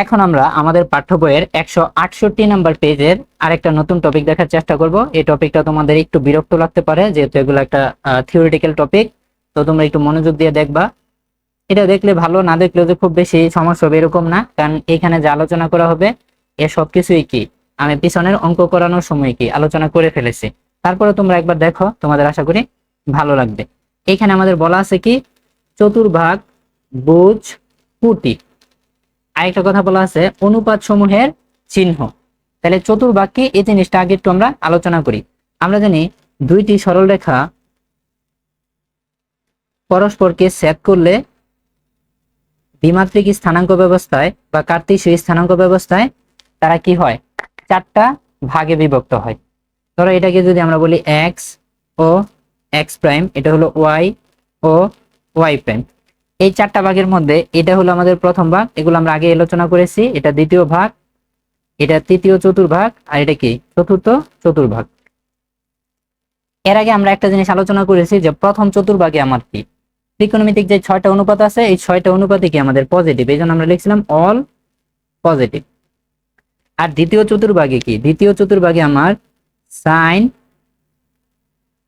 এখন আমরা আমাদের পাঠ্য বইয়ের 168 নাম্বার পেজের আরেকটা নতুন টপিক দেখার চেষ্টা করব। এই টপিকটা তোমাদের একটু বিরক্ত লাগতে পারে, যেহেতু এগুলো একটা থিওরিটিক্যাল টপিক। তো তোমরা একটু মনোযোগ দিয়ে দেখবা। এটা দেখলে ভালো, না দেখলেও যে খুব বেশি সমস্যা হবে এরকম না, কারণ এখানে যে আলোচনা করা হবে এ সবকিছুই কি আমি পিছনের অঙ্ক করানোর সময় কি আলোচনা করে ফেলেছি। তারপরে তোমরা একবার দেখো, তোমাদের আশা করি ভালো লাগবে। এখানে আমাদের বলা আছে কি চতুর্ভাগ, বুজ, কুটি। আরেকটা কথা বলা আছে অনুপাত সমূহের চিহ্ন। তাহলে চতুর্ভাগ কি, এই জিনিসটা আগে একটু আমরা আলোচনা করি। আমরা জানি দুইটি সরলরেখা পরস্পরকে ছেদ করলে দ্বিমাত্রিক স্থানাঙ্ক ব্যবস্থায় বা কার্তেশীয় স্থানাঙ্ক ব্যবস্থায় তারা কি হয়, চারটা ভাগে বিভক্ত হয়। ধরো এটাকে যদি আমরা বলি এক্স ও এক্স প্রাইম, এটা হলো ওয়াই ও ওয়াই প্রাইম। এই চারটা ভাগের মধ্যে এটা হলো আমাদের প্রথম ভাগ, এগুলো আমরা আগে আলোচনা করেছি। এটা দ্বিতীয় ভাগ, এটা তৃতীয় চতুর্ভাগ, আর এটা কি চতুর্থ চতুর্ভাগ। এর আগে আমরা একটা জিনিস আলোচনা করেছি যে প্রথম চতুর্ভাগে আমার কি ত্রিকোণমিতিক যে 6টা অনুপাত আছে, এই 6টা অনুপাতে কি আমাদের পজিটিভ, এই জন্য আমরা লিখছিলাম অল পজিটিভ। আর দ্বিতীয় চতুর্ভাগে কি, দ্বিতীয় চতুর্ভাগে আমার সাইন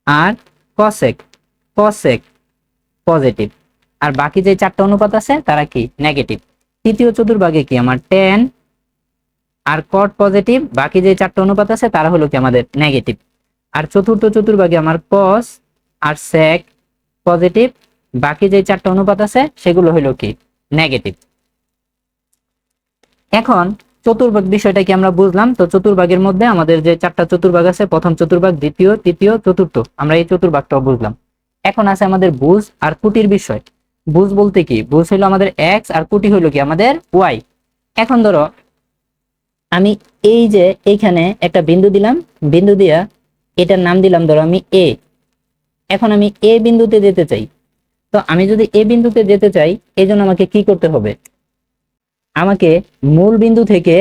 আর কসেক, কসেক পজিটিভ। আর বাকি যে 4টা অনুপাত আছে তারা কি নেগেটিভ। তৃতীয় চতুর্ভাগে কি আমার টেন আর কট পজিটিভ, বাকি যে 4টা অনুপাত আছে তারা হলো কি আমাদের নেগেটিভ। আর চতুর্থ চতুর্ভাগে আমার কস আর সেক পজিটিভ, বাকি যে 4টা অনুপাত আছে সেগুলো হলো কি নেগেটিভ। এখন চতুর্ভাগ বিষয়টা কি আমরা বুঝলাম। তো চতুর্ভাগের মধ্যে আমাদের যে 4টা চতুর্ভাগ আছে, প্রথম চতুর্ভাগ, দ্বিতীয়, তৃতীয়, চতুর্থ, আমরা এই চতুর্ভাগটাও বুঝলাম। এখন আছে আমাদের বুজ আর কুটির বিষয়। বুজ বলতে কি, বুজ হলো আমাদের এক্স আর কুটি হলো কি আমাদের ওয়াই। এখন ধরো আমি এই যে এইখানে একটা বিন্দু দিলাম, বিন্দু দিয়া এটার নাম দিলাম ধরো আমি এ। এখন আমি এ বিন্দুতে যেতে চাই। তো আমি যদি এ বিন্দুতে যেতে চাই, এই জন্য আমাকে কি করতে হবে, আমাকে মূল বিন্দু থেকে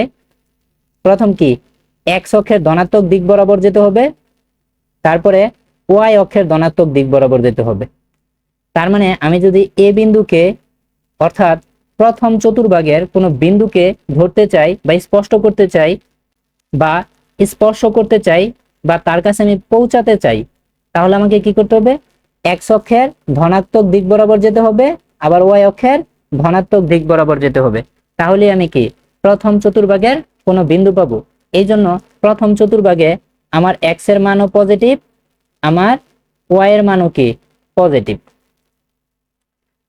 প্রথম কি এক্স অক্ষের ধনাত্মক দিক বরাবর যেতে হবে, তারপরে ওয়াই অক্ষের ধনাত্মক দিক বরাবর যেতে হবে। তার মানে আমি যদি এ বিন্দুকে অর্থাৎ প্রথম চতুর্ভাগের কোনো বিন্দুকে ধরতে চাই বা স্পষ্ট করতে চাই বা স্পর্শ করতে চাই বা তার কাছে আমি পৌঁছাতে চাই, তাহলে আমাকে কি করতে হবে, এক্স অক্ষের ধনাত্মক দিক বরাবর যেতে হবে, আবার ওয়াই অক্ষের ধনাত্মক দিক বরাবর যেতে হবে। তাহলে আমি কি প্রথম চতুর্ভাগের কোনো বিন্দু পাবো। এই জন্য প্রথম চতুর্ভাগে আমার এক্স এর মানও পজিটিভ, আমার ওয়াই এর মানও কি পজিটিভ।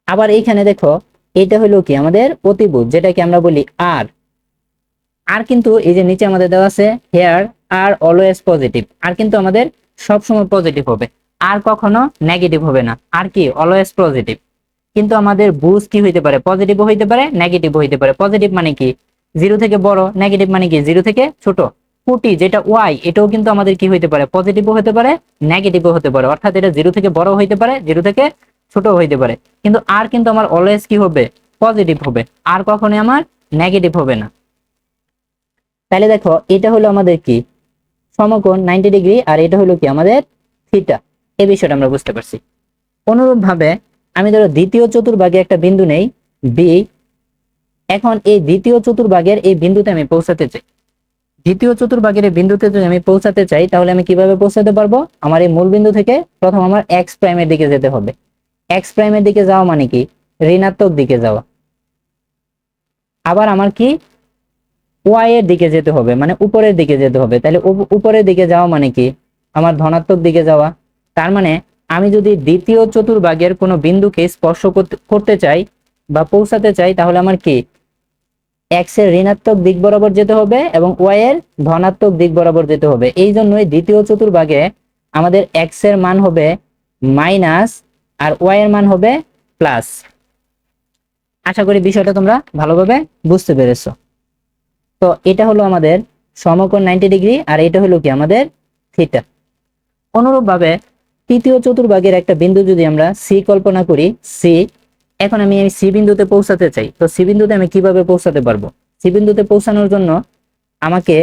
আবার এইখানে দেখো এটা হলো কি আমাদের অতিভুজ, যেটাকে আমরা বলি আর। আর কিন্তু এই যে নিচে আমাদের দেওয়া আছে হেয়ার আর অলওয়েজ পজিটিভ, আর কিন্তু আমাদের সবসময় পজিটিভ হবে, আর কখনো নেগেটিভ হবে না, আর কি অলওয়েজ পজিটিভ। কিন্তু আমাদের বুঝ কি হইতে পারে, পজিটিভও হইতে পারে নেগেটিভও হইতে পারে। পজিটিভ মানে কি 0 থেকে বড়, নেগেটিভ মানে কি 0 থেকে ছোট। কুটি যেটা ওয়াই, এটাও কিন্তু আমাদের কি হইতে পারে, পজিটিভও হতে পারে নেগেটিভও হতে পারে। অর্থাৎ এটা 0 থেকে বড় হইতে পারে, 0 থেকে ছোট হইতে পারে। কিন্তু আর কিন্তু আমার অলওয়েজ কি হবে, পজিটিভ হবে, আর কখনোই আমার নেগেটিভ হবে না। তাহলে দেখো এটা হলো আমাদের কি সমকোণ 90 ডিগ্রি, আর এটা হলো কি আমাদের থিটা। এই বিষয়টা আমরা বুঝতে পারছি। অনুরূপ ভাবে আমি ধরো দ্বিতীয় চতুর্ভাগে একটা বিন্দু নেই বি। এখন এই দ্বিতীয় চতুর্ভাগের এই বিন্দুতে আমি পৌঁছাতে চাই। দ্বিতীয় চতুর্ভাগের এই বিন্দুতে যদি আমি পৌঁছাতে চাই, তাহলে আমি কিভাবে পৌঁছাতে পারবো, আমার এই মূল বিন্দু থেকে প্রথম আমার এক্স প্রাইমের দিকে যেতে হবে। এক্স প্রাইমের দিকে যাওয়া মানে কি ঋণাত্মক দিকে যাওয়া। আবার আমার কি ওয়াই এর দিকে যেতে হবে, মানে উপরের দিকে যেতে হবে। তাহলে উপরের দিকে যাওয়া মানে কি আমার ধনাত্মক দিকে যাওয়া। তার মানে আমি যদি দ্বিতীয় চতুর্ভাগের কোনো বিন্দুকে স্পর্শ করতে চাই বা পৌঁছাতে চাই, তাহলে আমার কি এক্স এর ঋণাত্মক দিক বরাবর যেতে হবে এবং ওয়াই এর ধনাত্মক দিক বরাবর যেতে হবে। এই জন্যই দ্বিতীয় চতুর্ভাগে আমাদের এক্স এর মান হবে মাইনাস আর ওয়াই এর মান হবে প্লাস। আশা করি বিষয়টা তোমরা ভালোভাবে বুঝতে পেরেছো। তো এটা হলো আমাদের সমকোণ 90 ডিগ্রি, আর এটা হলো কি আমাদের থিটা। অনুরূপ ভাবে তৃতীয় চতুর্ভাগের একটা বিন্দু যদি আমরা সি কল্পনা করি, সি। এখন আমি এই সি বিন্দুতে পৌঁছাতে চাই। তো সি বিন্দুতে আমি কিভাবে পৌঁছাতে পারবো, সি বিন্দুতে পৌঁছানোর জন্য আমাকে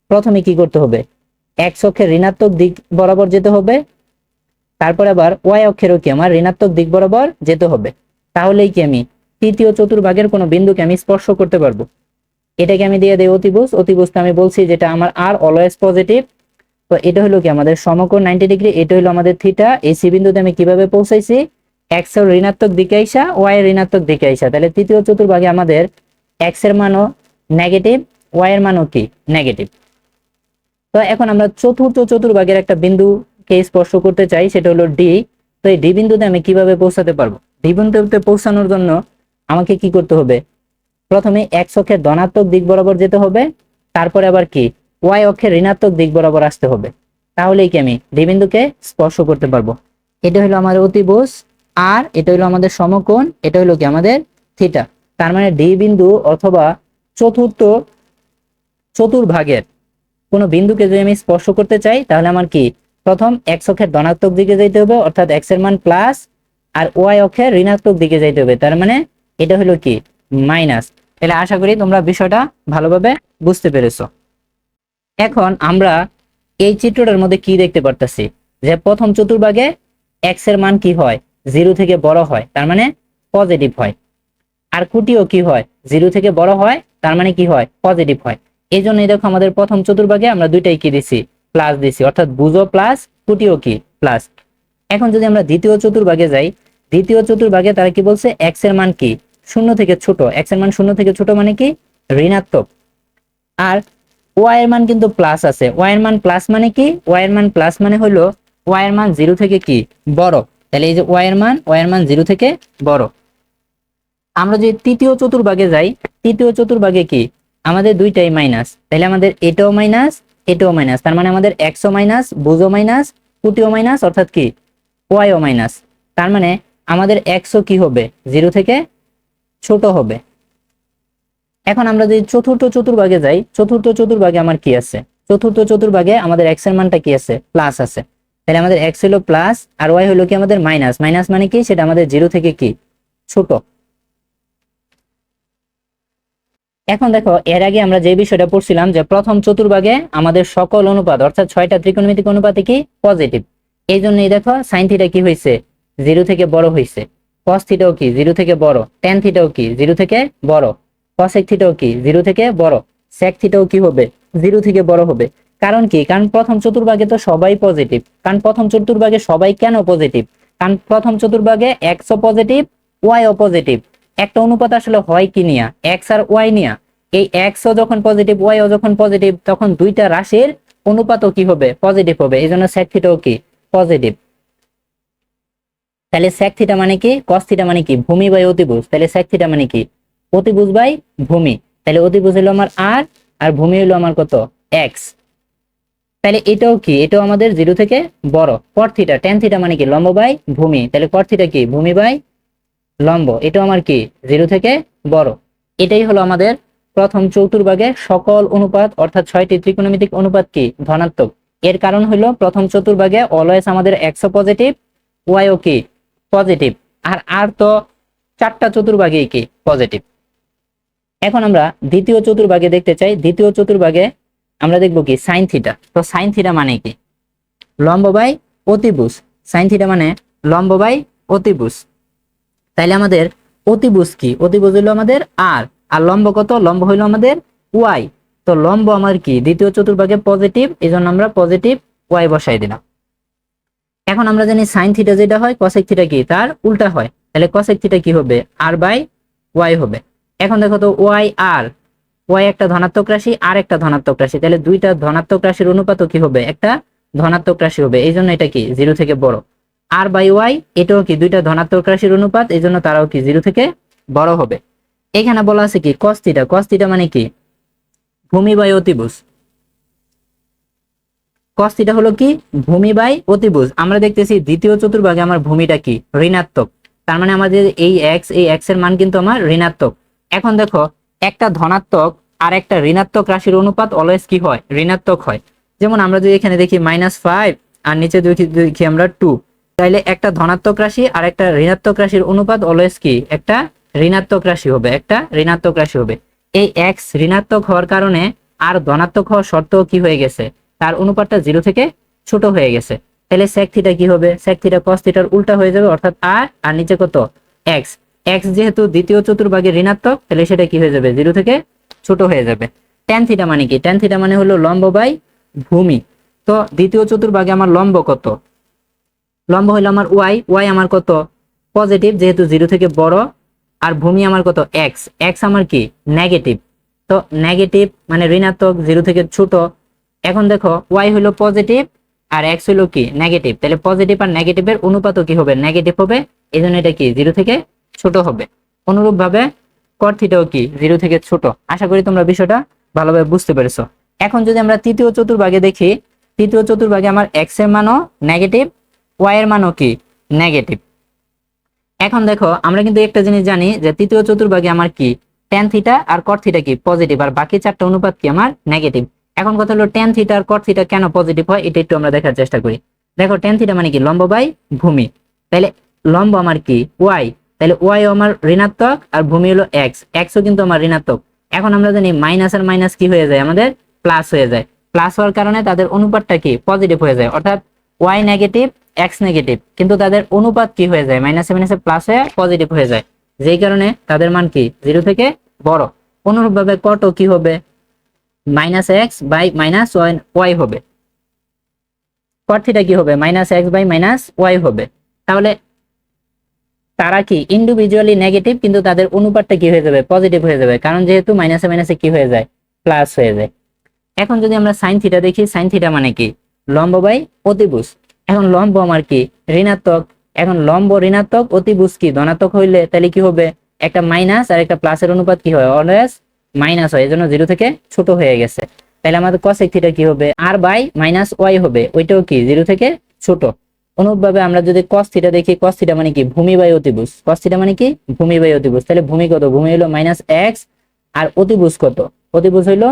প্রথমে কি করতে হবে, এক্স অক্ষের ঋণাত্মক দিক বরাবর যেতে হবে, তারপর আবার ওয়াই অক্ষেরও কি আমার ঋণাত্মক দিক বরাবর যেতে হবে। তাহলেই কি আমি তৃতীয় চতুর্ভাগের কোনো বিন্দুকে আমি স্পর্শ করতে পারবো। এটাকে আমি দিয়ে দেই অতিভুজ। অতিভুজটা আমি বলছি যেটা আমার আর অলওয়েজ পজিটিভ। তো এটা হলো কি আমাদের সমকোণ 90 ডিগ্রি, এটা হলো আমাদের থিটা। এই সি বিন্দুতে আমি কিভাবে পৌঁছাইছি, এক্স এর ঋণাত্মক দিকে আইসা ওয়াই এর ঋণাত্মক দিকে আইসা। তাহলে তৃতীয় চতুর্ভাগে আমাদের এক্স এর মানও নেগেটিভ, ওয়াই এর মানও কি নেগেটিভ। তো এখন আমরা চতুর্থ চতুর্ভাগের একটা বিন্দুকে স্পর্শ করতে চাই, সেটা হলো ডি। তো এই ডি বিন্দুতে আমি কিভাবে পৌঁছাতে পারবো? ডি বিন্দুতে পৌঁছানোর জন্য আমাকে কি করতে হবে? প্রথমে এক্স অক্ষের ধনাত্মক দিক বরাবর যেতে হবে, তারপরে আবার কি ওয়াই অক্ষের ঋণাত্মক দিক বরাবর আসতে হবে। তাহলেই কি আমি ডি বিন্দুকে স্পর্শ করতে পারবো। এটা হলো আমাদের অতিভুজ, আর এটা হলো আমাদের সমকোণ, এটা হলো কি আমাদের থিটা। তার মানে ডি বিন্দু অথবা চতুর্থ চতুর্ভাগের কোনো বিন্দুকে যদি আমি স্পর্শ করতে চাই, তাহলে আমার কি প্রথম এক্স অক্ষের ধনাত্মক দিকে যাইতে হবে, অর্থাৎ এক্স এর মান প্লাস, আর ওয়াই অক্ষের ঋণাত্মক দিকে যাইতে হবে, তার মানে এটা হলো কি মাইনাস। তাহলে আশা করি তোমরা বিষয়টা ভালোভাবে বুঝতে পেরেছো। এখন আমরা এই চিত্রটার মধ্যে কি দেখতে পারতেছি, যে প্রথম চতুর্ভাগে এক্স এর মান কি হয়, 0 থেকে বড় হয়, তার মানে পজিটিভ হয়। আর কুটিও কি হয়, 0 থেকে বড় হয়, তার মানে কি হয়, পজিটিভ হয়। এই জন্যই দেখো আমাদের প্রথম চতুর্ভাগে আমরা দুইটাই কি দিছি, প্লাস দিছি, অর্থাৎ বুঝো প্লাস, কুটিও কি প্লাস। এখন যদি আমরা দ্বিতীয় চতুর্ভাগে যাই, দ্বিতীয় চতুর্ভাগে তারা কি বলছে, এক্স এর মান কি 0 থেকে ছোট, এক্স এর মান 0 থেকে ছোট মানে কি ঋণাত্মক। আর ওয়াই এর মান কিন্তু প্লাস আছে। ওয়াই এর মান প্লাস মানে কি, ওয়াই এর মান প্লাস মানে হলো ওয়াই এর মান 0 থেকে কি বড়। তাহলে এই যে ওয়াই এর মান 0 থেকে বড়। আমরা যদি তৃতীয় চতুর্ভাগে যাই, তৃতীয় চতুর্ভাগে কি আমাদের দুইটাই মাইনাস, তাহলে আমাদের এটাও মাইনাস, এটাও মাইনাস, তার মানে আমাদের এক্সও মাইনাস, বুঝও মাইনাস, কুটিও মাইনাস, অর্থাৎ কি ওয়াইও মাইনাস। তার মানে আমাদের এক্সও কি হবে, 0 থেকে ছোট হবে। এখন আমরা যদি চতুর্থ চতুর্ভাগে যাই, চতুর্থ চতুর্ভাগে আমার কি আছে, চতুর্থ চতুর্ভাগে আমাদের এক্স এর মানটা কি আছে, প্লাস আছে। তাহলে আমাদের এক্স হলো প্লাস আর ওয়াই হলো কি আমাদের মাইনাস। মাইনাস মানে কি, সেটা আমাদের 0 থেকে কি ছোট। এখন দেখো, এর আগে আমরা যে বিষয়টা পড়ছিলাম যে প্রথম চতুর্ভাগে আমাদের সকল অনুপাত অর্থাৎ 6টা ত্রিকোণমিতিক অনুপাতে কি পজিটিভ। এই জন্যই দেখো সাইন থিটা কি হয়েছে, 0 থেকে বড় হয়েছে। কস থিটাও কি 0 থেকে বড়, ট্যান থিটাও কি 0 থেকে বড়, কসেক থিটাও কি 0 থেকে বড়, সেক থিটাও কি হবে 0 থেকে বড় হবে। কারণ কি, কারণ প্রথম চতুর্ভাগে তো সবাই পজিটিভ। কারণ প্রথম চতুর্ভাগে সবাই কেন পজিটিভ, কারণ প্রথম চতুর্ভাগে এক্সও পজিটিভ, ওয়াইও পজিটিভ। একটা অনুপাত আসলে হয় কি নিয়া, এক্স আর ওয়াই নিয়া। এই এক্স ও যখন পজিটিভ, ওয়াই ও যখন পজিটিভ, তখন দুইটা রাশির অনুপাতও কি হবে, পজিটিভ হবে। এই জন্য সেক থিটাও কি পজিটিভ। তাহলে সেক থিটা মানে কি, কস থিটা মানে কি ভূমি বাই অতিভুজ। তাহলে সেক থিটা মানে কি অতিভুজ বাই ভূমি। তাহলে অতিভুজ হলো আমার আর ভূমি হলো আমার কত, এক্স। তাহলে এটাও কি, এটাও আমাদের 0 থেকে বড়। কট থিটা, ট্যান থিটা মানে কি লম্ব বাই ভূমি। তাহলে কট থিটা কি ভূমি বাই লম্ব, এটাও আমার কি 0 থেকে বড়। এটাই হলো আমাদের প্রথম চতুর্ভাগে সকল অনুপাত অর্থাৎ 6টি ত্রিকোণমিতিক অনুপাত কি ধনাত্মক। এর কারণ হলো প্রথম চতুর্ভাগে অলওয়েজ আমাদের এক্সও পজিটিভ, ওয়াইও কি পজিটিভ, আর তো 4টা চতুর্ভাগেই কি পজিটিভ। এখন আমরা দ্বিতীয় চতুর্ভাগে দেখতে চাই। দ্বিতীয় চতুর্ভাগে আমরা দেখব কি সাইন থিটা। তো সাইন থিটা মানে কি লম্ব বাই অতিভুজ। সাইন থিটা মানে লম্ব বাই অতিভুজ। তাইলে আমাদের অতিভুজ কি, অতিভুজ হলো আমাদের আর লম্ব কত, লম্ব হইলো আমাদের ওয়াই। তো লম্ব আমার কি দ্বিতীয় চতুর্ভাগে পজিটিভ, এই জন্য আমরা পজিটিভ ওয়াই বসাই দিলাম। এখন আমরা জানি সাইন থিটা যেটা হয়, কসেক থিটা কি তার উল্টা হয়। তাহলে কসেক থিটা কি হবে, আর বাই ওয়াই হবে। এখন দেখো তো ওয়াই একটা ধনাত্মক রাশি আর একটা ধনাত্মক রাশি, তাহলে দুইটা ধনাত্মক রাশির অনুপাতও কি হবে, একটা ধনাত্মক রাশি হবে। এই জন্য এটা কি 0 থেকে বড়। আর বাই ওয়াই এটাও কি দুইটা ধনাত্মক রাশির অনুপাত, এই জন্য তারাও কি 0 থেকে বড় হবে। এখানে বলা আছে কি কস থিটা। কস থিটা মানে কি ভূমি বাই অতিভুজ। কস থিটা হলো কি ভূমি বাই অতিভুজ। আমরা দেখতেছি দ্বিতীয় চতুর্ভাগে আমার ভূমিটা কি ঋণাত্মক, তার মানে আমাদের এই এক্স এর মান কিন্তু আমার ঋণাত্মক। এখন দেখো, একটা ধনাত্মক আর একটা ঋণাত্মক রাশির অনুপাত অলওয়েজ কি হয়, ঋণাত্মক হয়। যেমন আমরা যদি এখানে দেখি -5 আর নিচে দেখি আমরা 2, তাইলে একটা ধনাত্মক রাশি আর একটা ঋণাত্মক রাশির অনুপাত অলওয়েজ কি একটা ঋণাত্মক রাশি হবে, একটা ঋণাত্মক রাশি হবে। এই এক্স ঋণাত্মক হওয়ার কারণে আর ধনাত্মক হওয়ার শর্তেও কি হয়ে গেছে, তার অনুপাতটা 0 থেকে ছোট হয়ে গেছে। তাহলে সেক থিটা কি হবে, সেক থিটা কস থিটার উল্টা হয়ে যাবে, অর্থাৎ আর নিচে কত এক্স। এক্স যেহেতু দ্বিতীয় চতুর্ভাগে ঋণাত্মক, তাহলে সেটা কি হয়ে যাবে 0 থেকে ছোট হয়ে যাবে। tan থিটা মানে কি? tan থিটা মানে হলো লম্ব বাই ভূমি। তো দ্বিতীয় চতুর্ভাগে আমার লম্ব কত? লম্ব হলো আমার ওয়াই, ওয়াই আমার কত? পজিটিভ, যেহেতু 0 থেকে বড়। আর ভূমি আমার কত? এক্স, এক্স আমার কি? নেগেটিভ। তো নেগেটিভ মানে ঋণাত্মক, 0 থেকে ছোট। এখন দেখো ওয়াই হলো পজিটিভ আর এক্স হলো কি? নেগেটিভ। তাহলে পজিটিভ আর নেগেটিভের অনুপাতও কি হবে? নেগেটিভ হবে। এই জন্য এটা কি? 0 থেকে ছোট হবে। অনুরূপ ভাবে কট থিটাও কি? 0 থেকে ছোট। আশা করি তোমরা বিষয়টা ভালোভাবে বুঝতে পেরেছো। এখন যদি আমরা তৃতীয় চতুর্ভাগে দেখি, তৃতীয় চতুর্ভাগে আমার এক্স এর মানও নেগেটিভ, ওয়াই এর মানও কি? নেগেটিভ। এখন দেখো আমরা কিন্তু একটা জিনিস জানি যে তৃতীয় চতুর্ভাগে আমার কি? tan থিটা আর cot থিটা কি? পজিটিভ, আর বাকি চারটা অনুপাত কি? আমার নেগেটিভ। এখন কথা হলো tan থিটা আর cot থিটা কেন পজিটিভ হয় এটা একটু আমরা দেখার চেষ্টা করি। দেখো tan থিটা মানে কি? লম্ব বাই ভূমি। তাহলে লম্ব আমার কি? y, তাহলে y আমার ঋণাত্মক আর ভূমি হলো x, x ও কিন্তু আমার ঋণাত্মক। এখন আমরা জানি মাইনাস আর মাইনাস কি হয়ে যায়? আমাদের প্লাস হয়ে যায়। প্লাস হওয়ার কারণে তাদের অনুপাতটা কি? পজিটিভ হয়ে যায়। অর্থাৎ y নেগেটিভ, x নেগেটিভ, কিন্তু তাদের অনুপাত কি হয়ে যায়? মাইনাসে মাইনাসে প্লাস হয়ে পজিটিভ হয়ে যায়, যেই কারণে তাদের মান কি? 0 থেকে বড়। অনুরূপভাবে কটও কি হবে? Minus x by minus y হবে। কট থিটা কি হবে? Minus x by minus y হবে। তাহলে তারা কি ইন্ডিভিজুয়ালি নেগেটিভ, কিন্তু তাদের অনুপাতটা কি হয়ে যাবে? পজিটিভ হয়ে যাবে, কারণ যেহেতু মাইনাসে মাইনাসে কি হয়ে যায়? প্লাস হয়ে যায়। এখন যদি আমরা সাইন থিটা দেখি, সাইন থিটা মানে কি? লম্ব বাই অতিভুজ। এখন লম্ব আমার কি? ঋণাত্মক। এখন লম্ব ঋণাত্মক, অতিভুজ কি? ধনাত্মক হইলে তাহলে কি হবে? একটা মাইনাস আর একটা প্লাসের অনুপাত কি হয়? অলওয়েজ মাইনাস হয়, এজন্য 0 থেকে ছোট হয়ে গেছে। তাহলে আমাদের cosec থিটা কি হবে? r বাই মাইনাস ওয়াই হবে, ওইটাও কি? 0 থেকে ছোট। অনুরূপভাবে আমরা যদি cos থিটা দেখি, cos থিটা মানে কি? ভূমি বাই অতিভুজ। cos থিটা মানে কি? ভূমি বাই অতিভুজ। তাহলে ভূমি কত? ভূমি হলো মাইনাস এক্স, আর অতিভুজ কত? অতিভুজ হইলো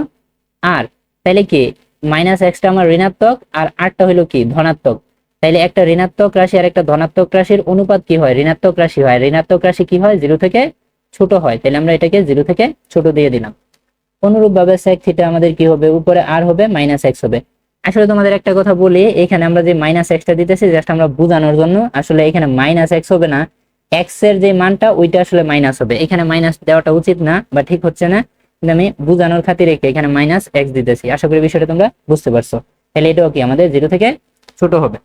আর। তাহলে কি? মাইনাস এক্সটা আমার ঋণাত্মক আর আরটা হইলো কি? ধনাত্মক। তাইলে একটা ঋণাত্মক রাশি আর একটা ধনাত্মক রাশির অনুপাত কি হয়? ঋণাত্মক রাশি হয়। ঋণাত্মক রাশি কি হয়? 0 থেকে ছোট হয়। তাহলে আমরা এটাকে 0 থেকে ছোট দিয়ে দিলাম। অনুরূপ ভাবে sec থিটা আমাদের কি হবে? উপরে আর হবে, মাইনাস এক্স হবে। আসলে তোমাদের একটা কথা বলি, এখানে আমরা যে মাইনাস এক্সটা দিতেছি জাস্ট আমরা বোঝানোর জন্য। আসলে এখানে মাইনাস এক্স হবে না, এক্স এর যে মানটা ওইটা আসলে মাইনাস হবে। এখানে মাইনাস দেওয়াটা উচিত না বা ঠিক হচ্ছে না, কিন্তু আমি বোঝানোর খাতিরে এখানে মাইনাস এক্স দিতেছি। আশা করি বিষয়টা তোমরা বুঝতে পারছো। তাহলে এটাও কি? আমাদের 0 থেকে ছোট হবে।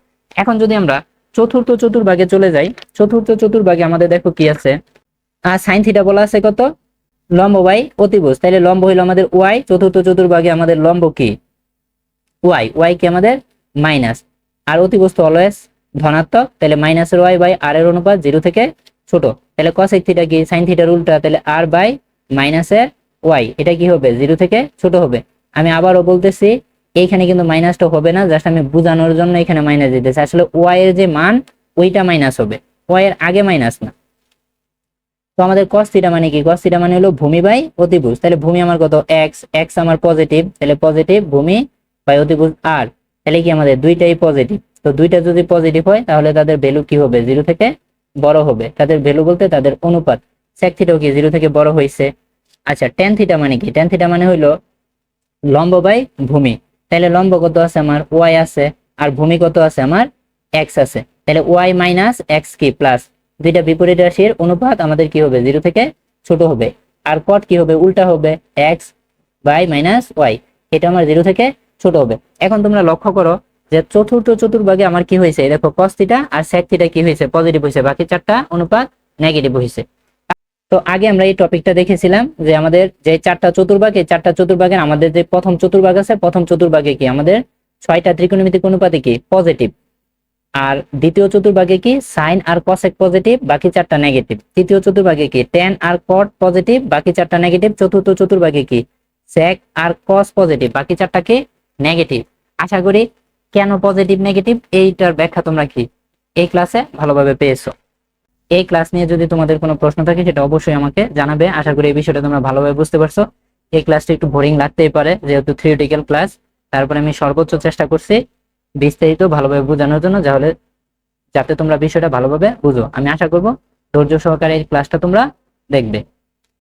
এখন যদি আমরা চতুর্থ চতুর্ভাগে চলে যাই, চতুর্থ চতুর্ভাগে আমাদের দেখো কি আছে? সাইন থিটা বলা আছে কত? লম্ব বাই অতিভুজ। তাহলে লম্ব হইলো আমাদের ওয়াই, চতুর্থ চতুর্ভাগে আমাদের লম্ব কি? ওয়াই, ওয়াই কি আমাদের? মাইনাস। আর অতিভুজ তো অলওয়েজ ধনাত্মক, তাহলে মাইনাসের ওয়াই বাই আর এর অনুপাত 0 থেকে ছোট। তাহলে cosec থিটা কি? সাইন থিটার উল্টা, তাহলে আর বাই মাইনাসের ওয়াই, এটা কি হবে? 0 থেকে ছোট হবে। আমি আবারও বলতেছি, এইখানে কিন্তু মাইনাসটা হবে না, জাস্ট আমি বোঝানোর জন্য এখানে মাইনাস দিতেছি। আসলে ওয়াই এর যে মান ওইটা মাইনাস হবে, ওয়াই এর আগে মাইনাস না। তো আমাদের cos থিটা মানে কি? cos থিটা মানে হলো ভূমি বাই অতিভুজ। তাহলে ভূমি আমার কত? এক্স, এক্স আমার পজিটিভ, তাহলে পজিটিভ ভূমি বাই অতিভুজ আর। তাহলে কি আমাদের দুইটাই পজিটিভ। তো দুইটা যদি পজিটিভ হয় তাহলে তাদের ভ্যালু কি হবে? 0 থেকে বড় হবে। তাদের ভ্যালু বলতে তাদের অনুপাত। sec থিটাও কি 0 থেকে বড় হয়েছে। আচ্ছা, tan থিটা মানে কি? tan থিটা মানে হইলো লম্ব বাই ভূমি। তাহলে লম্ব কত আছে আমার? ওয়াই আছে, আর ভূমি কত আছে আমার? এক্স আছে। তাহলে ওয়াই মাইনাস এক্স কি প্লাস, দুইটা বিপরীত রাশির অনুপাত আমাদের কি হবে? 0 থেকে ছোট হবে। আর কট কি হবে? উল্টা হবে, এক্স বাই মাইনাস ওয়াই, এটা আমার 0 থেকে ছোট হবে। এখন তোমরা লক্ষ্য করো যে চতুর্থ চতুর্ভাগে আমার কি হয়েছে? দেখো cos থিটা আর sec থিটা কি হয়েছে? পজিটিভ হয়েছে, বাকি চারটা অনুপাত নেগেটিভ হয়েছে। তো আগে আমরা এই টপিকটা দেখেছিলাম যে আমাদের যে চারটা চতুর্ভাগ, এই চারটা চতুর্ভাগের আমাদের যে প্রথম চতুর্ভাগ আছে, প্রথম চতুর্ভাগে কি আমাদের 6টা ত্রিকোণমিতিক অনুপাতে কি? পজিটিভ। আর দ্বিতীয় চতুর্ভাগে কি? সাইন আর কসেক পজিটিভ, বাকি চারটা নেগেটিভ। তৃতীয় চতুর্ভাগে কি? ট্যান আর কট পজিটিভ, বাকি চারটা নেগেটিভ। চতুর্থ চতুর্ভাগে কি? সেক আর কস পজিটিভ, বাকি চারটা কি? নেগেটিভ। আশা করি কেন পজিটিভ নেগেটিভ এইটার ব্যাখ্যা তোমরা কি এই ক্লাসে ভালোভাবে পেয়েছো। এই ক্লাস নিয়ে যদি তোমাদের কোনো প্রশ্ন থাকে সেটা অবশ্যই আমাকে জানাবে। আশা করি এই বিষয়টা তোমরা ভালোভাবে বুঝতে পারছো। এই ক্লাসটা একটু বোরিং লাগতেই পারে যেহেতু থিওরিটিক্যাল ক্লাস, তারপরে আমি সর্বোচ্চ চেষ্টা করছি বিস্তারিত ভালোভাবে বোঝানোর জন্য, যাতে তোমরা বিষয়টা ভালোভাবে বুঝো। আমি আশা করব ধৈর্য সহকারে এই ক্লাসটা তোমরা দেখবে।